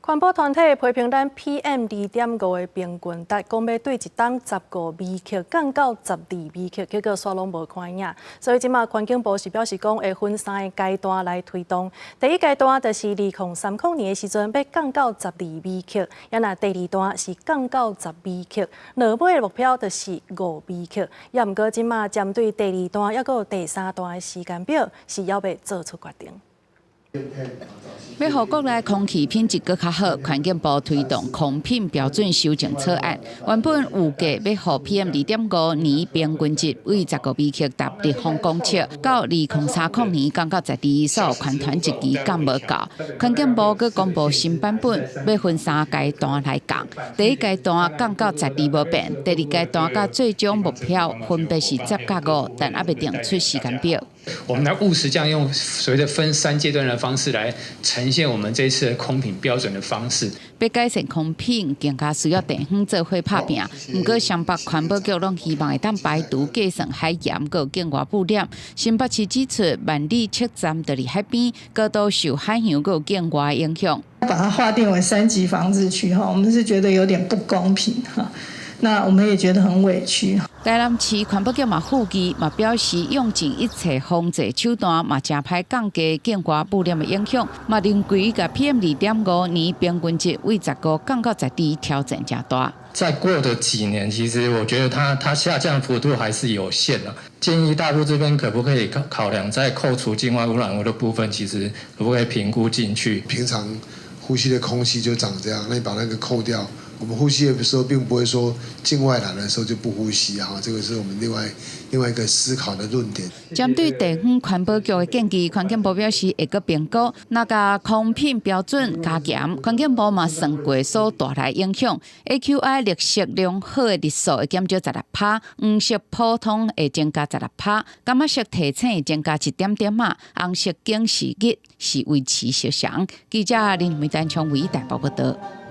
环保团体批评咱 PM2.5的平均值，讲要对一档15微克降到12微克，结果煞拢无看影。所以即马环境部是表示讲会分3个阶段来推动。第一阶段就是2030年的时阵要降到12微克，也那第二段是降到10微克，落尾的目标就是5微克。也毋过即马针对第2段，还有第3段的时间表是还未做出决定。 要让国内空气品质更较好，环境部推动空品标准修正草案。原本预计要让 PM2.5年平均值为15微克达立方公尺，到2030年降到12以上，环团一期降无够。环境部佮公布新版本，要分3阶段来降。第一阶段降到12无变，第2阶段甲最终目标分别是10甲5，但还未定出时间表。 我们来务实这样用所谓的分3阶段的方式来呈现我们这一次的空品标准的方式。要改善空品，更加需要地方做伙拍拼。不过，双北环保局拢希望会当排除计算海盐佮境外污染。新北市指出，万里测站就伫海边，高度受海洋佮境外影响。把它划定为3级防治区哈，我们是觉得有点不公平哈。 那我们也觉得很委屈。台南市环保局嘛呼吁，嘛表示用尽一切防治手段，嘛正歹降低境外污染的影响，嘛认为甲 PM2.5年平均值为15降到12挑战较大。在过的几年，其实我觉得它下降幅度还是有限的。建议大陆这边可不可以考量在扣除境外污染物的部分，其实可不可以评估进去？平常呼吸的空气就长这样，那你把那个扣掉。 我们呼吸的时候，并不会说境外来的时候就不呼吸啊，这个是我们另外一个思考的论点。针对地方环保局的建议，环境部表示会个评估，那个空品标准加严，环境部嘛算过所带来影响。AQI 绿色良好的日数会减少16%，黄色普通会增加16%，感觉色提醒会增加1点码，红色警示日是维持小常。记者林美丹从台北报道。